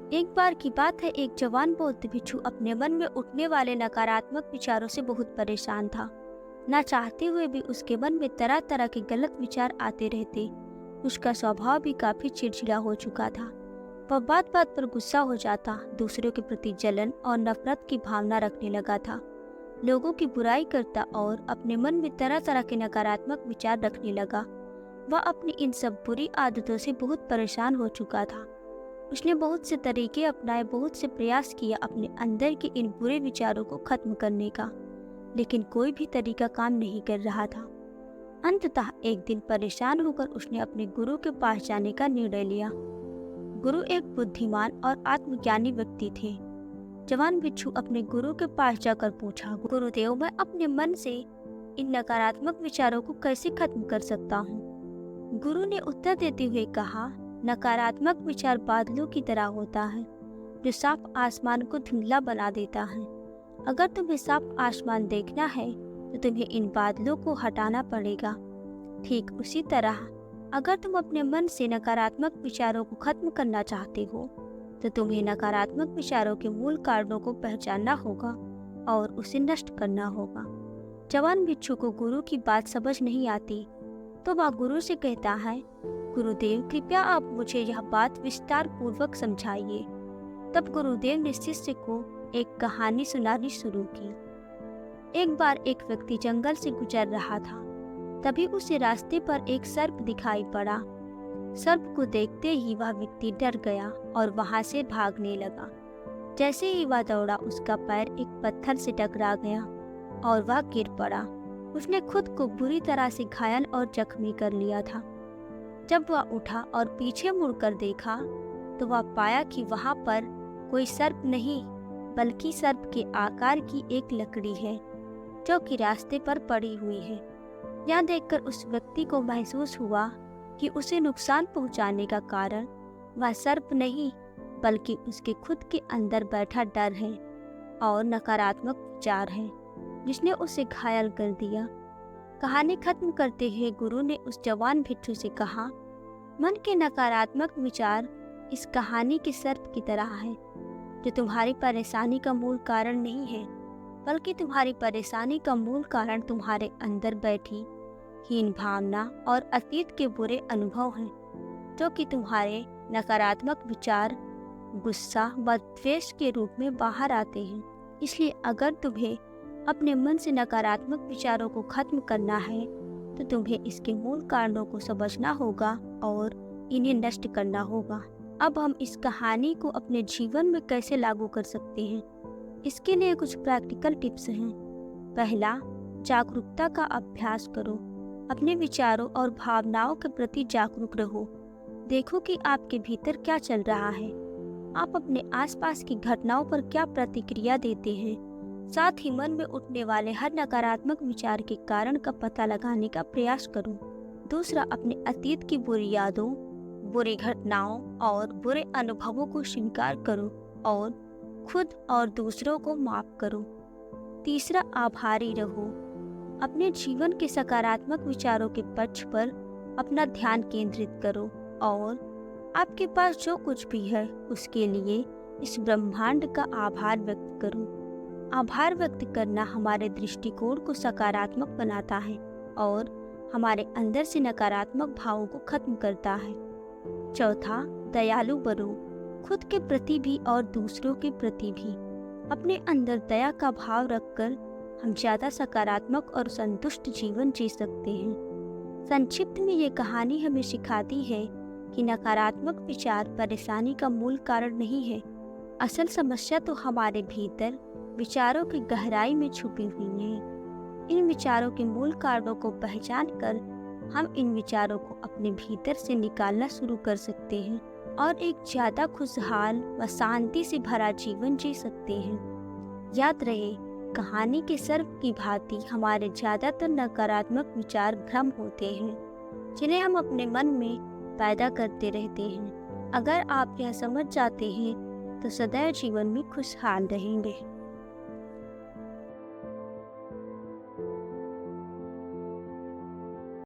एक बार की बात है, एक जवान बौद्ध भिक्षु अपने मन में उठने वाले नकारात्मक विचारों से बहुत परेशान था। ना चाहते हुए भी उसके मन में तरह तरह के गलत विचार आते रहते। उसका स्वभाव भी काफी चिड़चिड़ा हो चुका था। वह बात बात पर गुस्सा हो जाता, दूसरों के प्रति जलन और नफरत की भावना रखने लगा था। लोगों की बुराई करता और अपने मन में तरह तरह के नकारात्मक विचार रखने लगा। वह अपनी इन सब बुरी आदतों से बहुत परेशान हो चुका था। उसने बहुत से तरीके अपनाए, बहुत से प्रयास किया अपने अंदर के इन बुरे विचारों को खत्म करने का, लेकिन कोई भी तरीका काम नहीं कर रहा था। अंततः एक दिन परेशान होकर उसने अपने गुरु के पास जाने का निर्णय लिया। गुरु एक बुद्धिमान और आत्मज्ञानी व्यक्ति थे। जवान भिक्षु अपने गुरु के पास जाकर पूछा, गुरुदेव, मैं अपने मन से इन नकारात्मक विचारों को कैसे खत्म कर सकता हूँ? गुरु ने उत्तर देते हुए कहा, नकारात्मक विचार बादलों की तरह होता है जो साफ आसमान को धुंधला बना देता है। अगर तुम्हें साफ आसमान देखना है तो तुम्हें इन बादलों को हटाना पड़ेगा। ठीक उसी तरह अगर तुम अपने मन से नकारात्मक विचारों को खत्म करना चाहते हो तो तुम्हें नकारात्मक विचारों के मूल कारणों को पहचानना होगा और उसे नष्ट करना होगा। जवान भिक्षु को गुरु की बात समझ नहीं आती तो वह गुरु से कहता है, गुरुदेव, कृपया आप मुझे यह बात विस्तार पूर्वक समझाइए। तब गुरुदेव ने शिष्य को एक कहानी सुनानी शुरू की। एक बार एक व्यक्ति जंगल से गुजर रहा था। तभी उसे रास्ते पर एक सर्प दिखाई पड़ा। सर्प को देखते ही वह व्यक्ति डर गया और वहां से भागने लगा। जैसे ही वह दौड़ा, उसका पैर एक पत्थर से टकरा गया और वह गिर पड़ा। उसने खुद को बुरी तरह से घायल और जख्मी कर लिया था। जब वह उठा और पीछे मुड़कर देखा तो वह पाया कि वहां पर कोई सर्प नहीं बल्कि सर्प के आकार की एक लकड़ी है जो कि रास्ते पर पड़ी हुई है। यह देखकर उस व्यक्ति को महसूस हुआ कि उसे नुकसान पहुंचाने का कारण वह सर्प नहीं बल्कि उसके खुद के अंदर बैठा डर है और नकारात्मक विचार है जिसने उसे घायल कर दिया। कहानी खत्म करते हुए गुरु ने उस जवान भिक्षु से कहा, मन के नकारात्मक विचार इस कहानी के सर्प की तरह है जो तुम्हारी परेशानी का मूल कारण नहीं है, बल्कि तुम्हारी परेशानी का मूल कारण तुम्हारे अंदर बैठी हीन भावना और अतीत के बुरे अनुभव हैं जो कि तुम्हारे नकारात्मक विचार, गुस्सा व द्वेष के रूप में बाहर आते हैं। इसलिए अगर तुम्हें अपने मन से नकारात्मक विचारों को खत्म करना है तो तुम्हें इसके मूल कारणों को समझना होगा और इन्हें नष्ट करना होगा। अब हम इस कहानी को अपने जीवन में कैसे लागू कर सकते हैं, इसके लिए कुछ प्रैक्टिकल टिप्स हैं। पहला, जागरूकता का अभ्यास करो। अपने विचारों और भावनाओं के प्रति जागरूक रहो। देखो कि आपके भीतर क्या चल रहा है। आप अपने आसपास की घटनाओं पर क्या प्रतिक्रिया देते हैं। साथ ही मन में उठने वाले हर नकारात्मक विचार के कारण का पता लगाने का प्रयास करो। दूसरा, अपने अतीत की बुरी यादों, बुरी घटनाओं और बुरे अनुभवों को स्वीकार करो और खुद और दूसरों को माफ करो। तीसरा, आभारी रहो। अपने जीवन के सकारात्मक विचारों के पक्ष पर अपना ध्यान केंद्रित करो और आपके पास जो कुछ भी है उसके लिए इस ब्रह्मांड का आभार व्यक्त करो। आभार व्यक्त करना हमारे दृष्टिकोण को सकारात्मक बनाता है और हमारे अंदर से नकारात्मक भावों को खत्म करता है। चौथा, दयालु बनो। खुद के प्रति भी और दूसरों के प्रति भी। अपने अंदर दया का भाव रखकर हम ज़्यादा सकारात्मक और संतुष्ट जीवन जी सकते हैं। संक्षिप्त में ये कहानी हमें सिखाती है कि नकारात्मक विचार परेशानी का मूल कारण नहीं है। असल समस्या तो हमारे भीतर विचारों की गहराई में छुपी हुई है। इन विचारों के मूल कारणों को पहचान कर हम इन विचारों को अपने भीतर से निकालना शुरू कर सकते हैं और एक ज़्यादा खुशहाल व शांति से भरा जीवन जी सकते हैं। याद रहे, कहानी के सर्प की भांति हमारे ज़्यादातर नकारात्मक विचार भ्रम होते हैं जिन्हें हम अपने मन में पैदा करते रहते हैं। अगर आप यह समझ जाते हैं तो सदैव जीवन में खुशहाल रहेंगे।